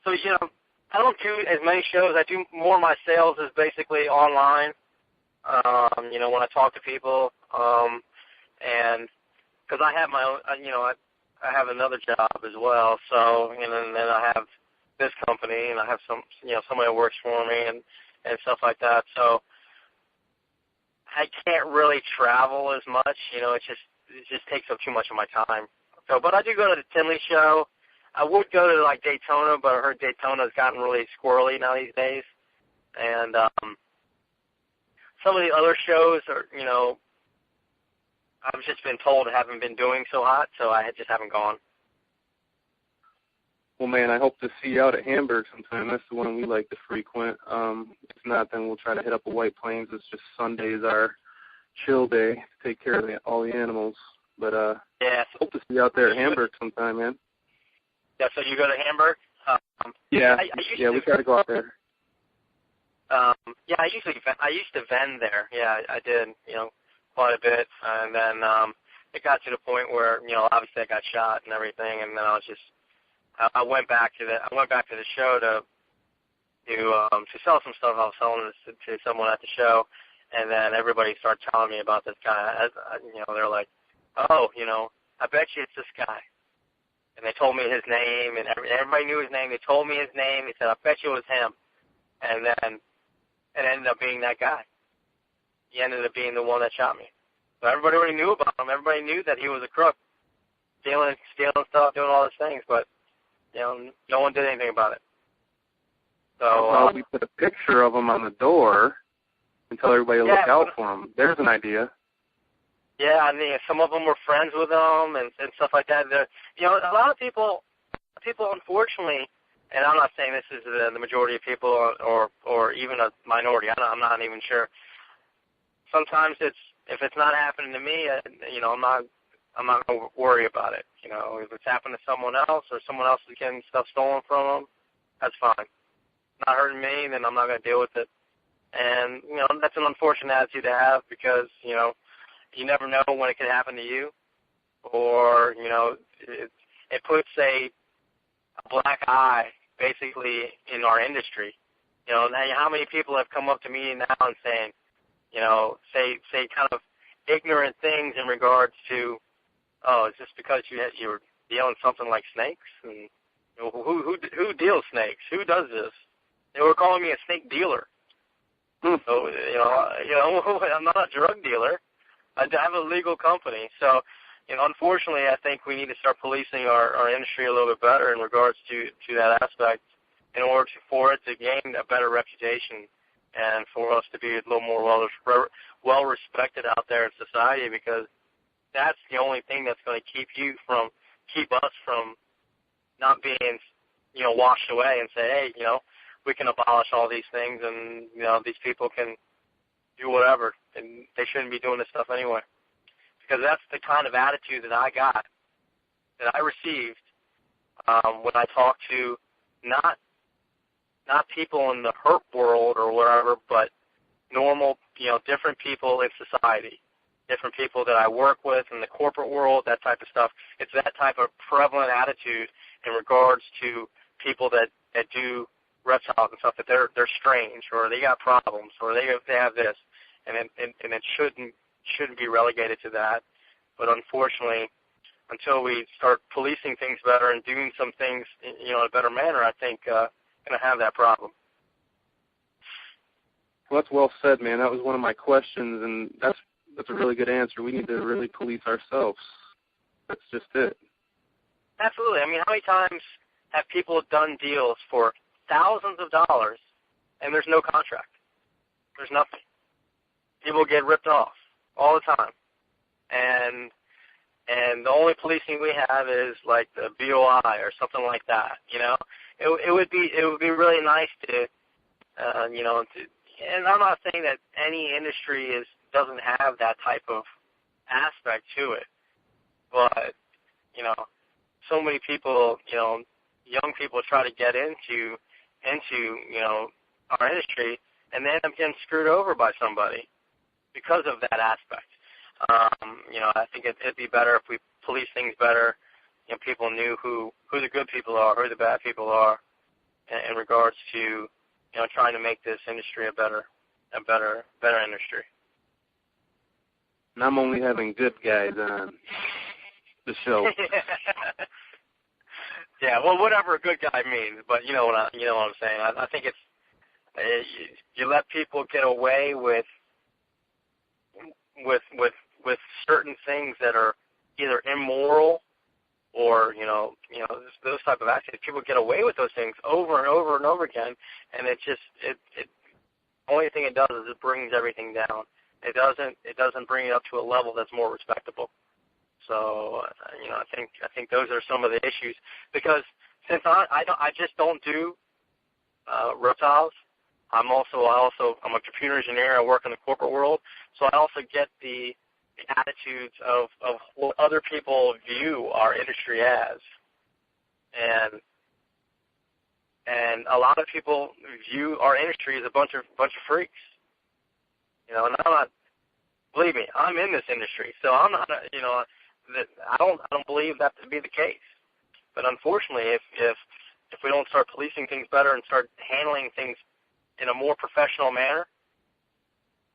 Speaker 1: so I don't do as many shows. I do more of my sales is basically online. When I talk to people, and because I have my own, I have another job as well. So, and then I have this company, and I have somebody that works for me and stuff like that. So I can't really travel as much. It just takes up too much of my time. So, but I do go to the Tinley show. I would go to like Daytona, but I heard Daytona's gotten really squirrely now these days, and some of the other shows are, I've just been told haven't been doing so hot, so I just haven't gone.
Speaker 4: Well, man, I hope to see you out at Hamburg sometime. That's the one we like to frequent. If not, then we'll try to hit up the White Plains. It's just Sunday's our chill day to take care of all the animals. But
Speaker 1: yeah,
Speaker 4: hope to see you out there at Hamburg sometime, man.
Speaker 1: Yeah, so you go to Hamburg?
Speaker 4: Yeah, we got to go out there.
Speaker 1: Yeah, I used to vend there. Yeah, I did, quite a bit, and then it got to the point where, obviously I got shot and everything, and then I went back to the show to sell some stuff I was selling to someone at the show, and then everybody started telling me about this guy. They're like, oh, I bet you it's this guy. And they told me his name, and everybody knew his name. They told me his name. They said, I bet you it was him. And then it ended up being that guy. He ended up being the one that shot me. So everybody already knew about him. Everybody knew that he was a crook, stealing stuff, doing all these things, but no one did anything about it. So
Speaker 4: we put a picture of him on the door and tell everybody to look out for him. There's an idea.
Speaker 1: Yeah, I mean, some of them were friends with him and stuff like that. A lot of people, unfortunately, and I'm not saying this is the majority of people or even a minority. I'm not even sure. Sometimes if it's not happening to me, I'm not going to worry about it. If it's happened to someone else or someone else is getting stuff stolen from them, that's fine. Not hurting me, then I'm not going to deal with it. And, that's an unfortunate attitude to have because, you never know when it could happen to you. Or, it puts a black eye basically in our industry. How many people have come up to me now and saying, say kind of ignorant things in regards to, oh, it's just because you're dealing something like snakes, and who deals snakes? Who does this? They were calling me a snake dealer. So I'm not a drug dealer. I have a legal company. So unfortunately, I think we need to start policing our industry a little bit better in regards to that aspect, in order for it to gain a better reputation and for us to be a little more well respected out there in society, because that's the only thing that's going to keep us from not being, washed away and say, hey, we can abolish all these things and, these people can do whatever and they shouldn't be doing this stuff anyway. Because that's the kind of attitude that I got, that I received when I talked to not people in the hurt world or whatever, but normal, different people in society. Different people that I work with in the corporate world, that type of stuff. It's that type of prevalent attitude in regards to people that do reptiles and stuff, that they're strange or they got problems or they have this, and it shouldn't be relegated to that. But unfortunately, until we start policing things better and doing some things in a better manner, I think going to have that problem.
Speaker 4: Well, that's well said, man. That was one of my questions, and that's a really good answer. We need to really police ourselves. That's just it.
Speaker 1: Absolutely. I mean, how many times have people done deals for thousands of dollars and there's no contract? There's nothing. People get ripped off all the time. And the only policing we have is like the BOI or something like that, It would be really nice to, and I'm not saying that any industry doesn't have that type of aspect to it, but so many people, young people try to get into our industry and they end up getting screwed over by somebody because of that aspect. I think it'd be better if we police things better. People knew who the good people are, who the bad people are, in regards to trying to make this industry a better industry.
Speaker 4: And I'm only having good guys on the show.
Speaker 1: Yeah, well, whatever a good guy means, but you know what I'm saying. I think it's you let people get away with certain things that are either immoral or those type of actions. People get away with those things over and over and over again, and it The only thing it does is it brings everything down. It doesn't bring it up to a level that's more respectable. So, I think those are some of the issues, because since I just don't do reptiles. I'm a computer engineer. I work in the corporate world, so I also get the attitudes of what other people view our industry as, and a lot of people view our industry as a bunch of freaks. And I'm not. Believe me, I'm in this industry, so I'm not. I don't believe that to be the case. But unfortunately, if we don't start policing things better and start handling things in a more professional manner,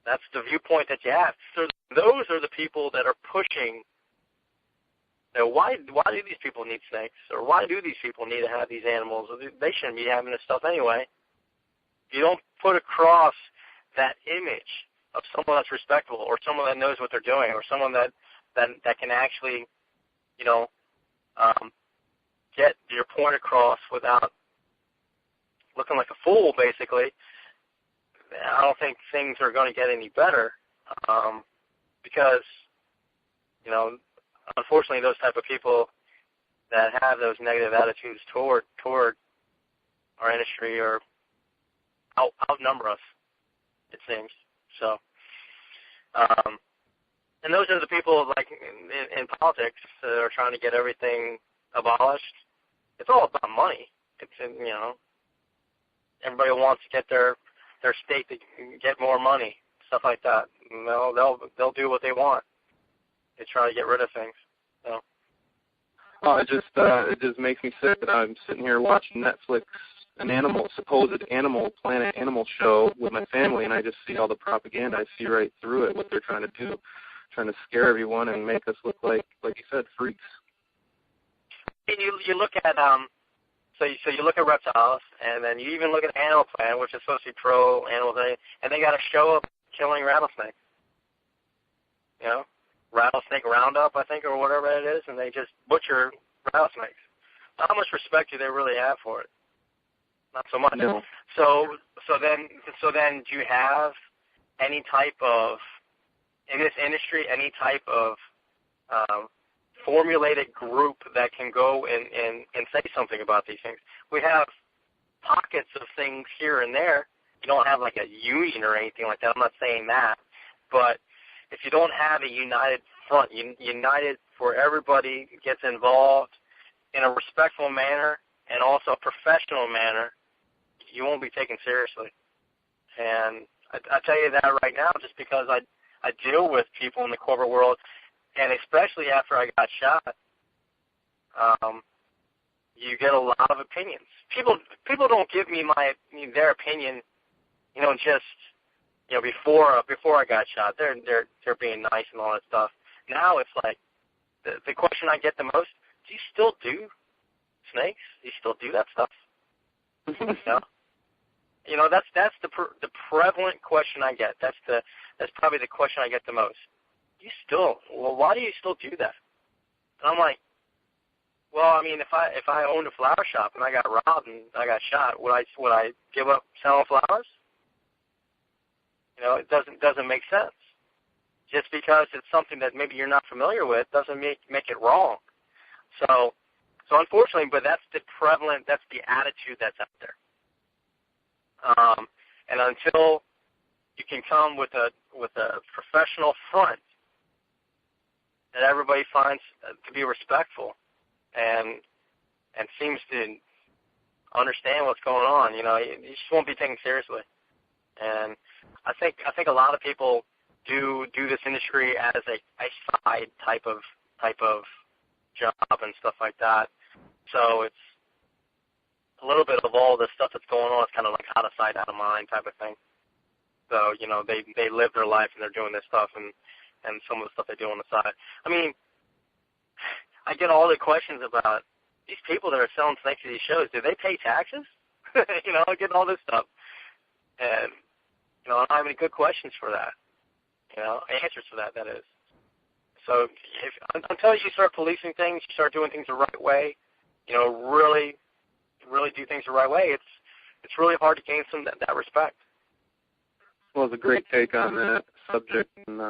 Speaker 1: that's the viewpoint that you have. So those are the people that are pushing. Why do these people need snakes, or why do these people need to have these animals? They shouldn't be having this stuff anyway. You don't put across that image of someone that's respectable, or someone that knows what they're doing, or someone that can actually, get your point across without looking like a fool, basically. I don't think things are going to get any better, because, unfortunately, those type of people that have those negative attitudes toward our industry outnumber us, it seems. So, and those are the people, like in politics, that are trying to get everything abolished. It's all about money. It's everybody wants to get their state to get more money, stuff like that. They'll do what they want. They try to get rid of things. So.
Speaker 4: Oh, it just makes me sick that I'm sitting here watching Netflix, supposed Animal Planet animal show with my family, and I just see all the propaganda. I see right through it what they're trying to do, trying to scare everyone and make us look like you said, freaks.
Speaker 1: And you look at so you look at reptiles, and then you even look at Animal Planet, which is supposed to be pro animals, and they got a show of killing rattlesnakes. Rattlesnake Roundup, I think, or whatever it is, and they just butcher rattlesnakes. How much respect do they really have for it? Not so much.
Speaker 4: No.
Speaker 1: So then do you have any type of, in this industry, any type of formulated group that can go and say something about these things? We have pockets of things here and there. You don't have like a union or anything like that. I'm not saying that. But if you don't have a united front, united where everybody gets involved in a respectful manner and also a professional manner, you won't be taken seriously. And I tell you that right now just because I deal with people in the corporate world, and especially after I got shot, you get a lot of opinions. People don't give me their opinion, just before I got shot. They're being nice and all that stuff. Now it's like the question I get the most: do you still do snakes? Do you still do that stuff? That's the prevalent question I get. That's probably the question I get the most. Why do you still do that? And I'm like, well, I mean, if I owned a flower shop and I got robbed and I got shot, would I give up selling flowers? It doesn't make sense. Just because it's something that maybe you're not familiar with doesn't make it wrong. So unfortunately, but that's the attitude that's out there. And until you can come with a professional front that everybody finds to be respectful and seems to understand what's going on, you just won't be taken seriously. And I think a lot of people do this industry as a side type of job and stuff like that. So it's a little bit of all the stuff that's going on. It's kind of like out of sight, out of mind type of thing. So, they live their life and they're doing this stuff and some of the stuff they do on the side. I mean, I get all the questions about these people that are selling snakes to these shows. Do they pay taxes? I get all this stuff. And, I don't have any good questions for that. Answers for that is. So until you start policing things, you start doing things the right way, really do things the right way, it's really hard to gain that respect.
Speaker 4: Well, it's a great take on that subject, and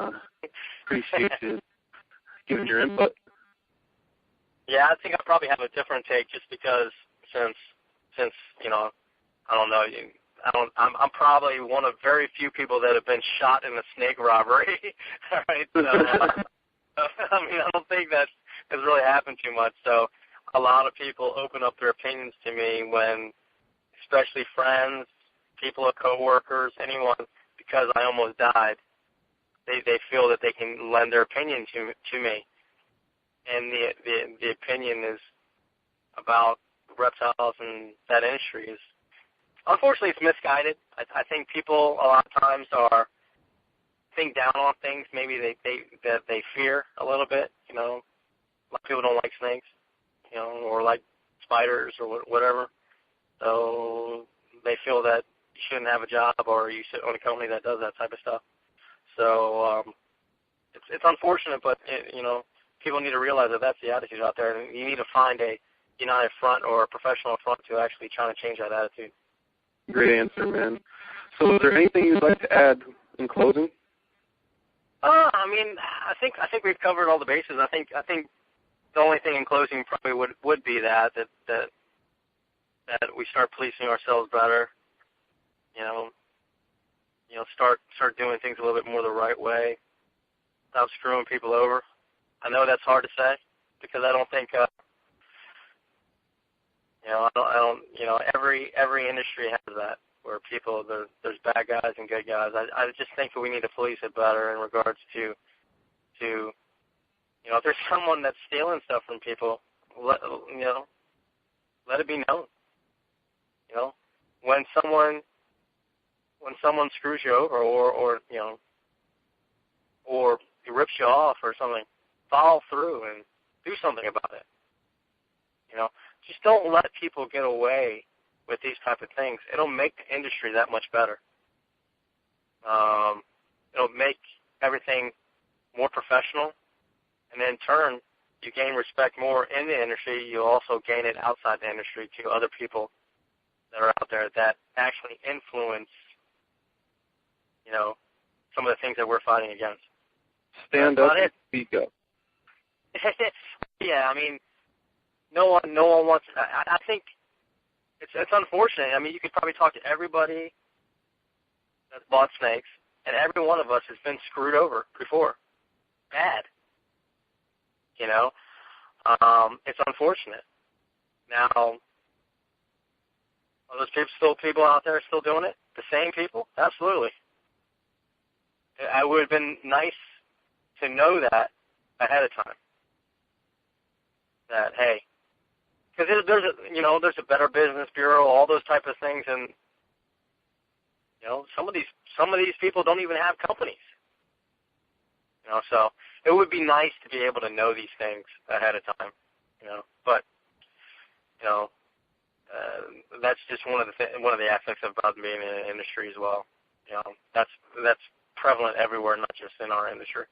Speaker 4: appreciate you giving your input.
Speaker 1: Yeah, I think I probably have a different take just because since you know, I don't know, I'm probably one of very few people that have been shot in a snake robbery. All right, so I mean, I don't think that has really happened too much. So a lot of people open up their opinions to me when, especially friends, people, coworkers, anyone, because I almost died. They feel that they can lend their opinion to me. And the opinion is about reptiles and that industry is, unfortunately, it's misguided. I think people a lot of times think down on things. Maybe they fear a little bit. You know, a lot of people don't like snakes, you know, or like spiders or whatever. So they feel that you shouldn't have a job or you should own a company that does that type of stuff. So it's unfortunate, but you know, people need to realize that that's the attitude out there, and you need to find a united front or a professional front to actually try to change that attitude.
Speaker 4: Great answer, man. So is there anything you'd like to add in closing?
Speaker 1: I mean, I think we've covered all the bases. I think the only thing in closing probably would be that we start policing ourselves better. You know, start doing things a little bit more the right way. Stop screwing people over. I know that's hard to say because I don't think, every industry has that where people, there's bad guys and good guys. I just think that we need to police it better in regards to, you know, if there's someone that's stealing stuff from people, let it be known. You know, when someone screws you over or you know, or he rips you off or something, follow through and do something about it. You know, just don't let people get away with these type of things. It'll make the industry that much better. It'll make everything more professional, and in turn, you gain respect more in the industry. You'll also gain it outside the industry to other people that are out there that actually influence, you know, some of the things that we're fighting against.
Speaker 4: Stand up and speak up.
Speaker 1: Yeah, I mean, no one wants. I think it's unfortunate. I mean, you could probably talk to everybody that's bought snakes, and every one of us has been screwed over before, bad. You know, it's unfortunate. Now, are those people out there still doing it? The same people? Absolutely. It would have been nice to know that ahead of time. That, hey, because there's a Better Business Bureau, all those type of things, and you know, some of these people don't even have companies. You know, so it would be nice to be able to know these things ahead of time. You know, but you know, that's just one of the aspects about being in the industry as well. You know, that's prevalent everywhere, not just in our industry.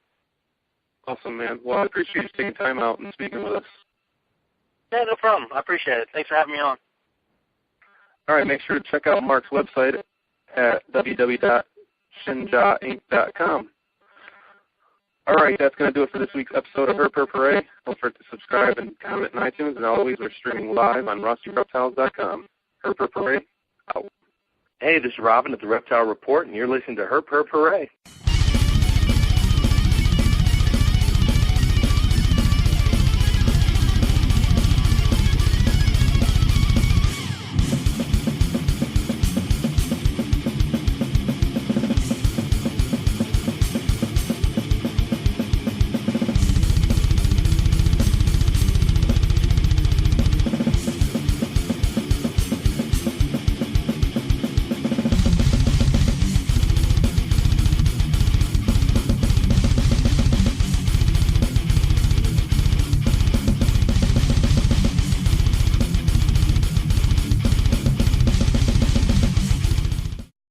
Speaker 4: Awesome, man. Well, I appreciate you taking time out and speaking with us.
Speaker 1: Yeah, no problem. I appreciate it. Thanks for having me on.
Speaker 4: All right, make sure to check out Mark's website at www.shinjainc.com. All right, that's going to do it for this week's episode of Her Per Parade. Don't forget to subscribe and comment on iTunes, and always we're streaming live on RossiReptiles.com. Her Per Parade, out.
Speaker 5: Hey, this is Robin at the Reptile Report, and you're listening to Her Per Parade.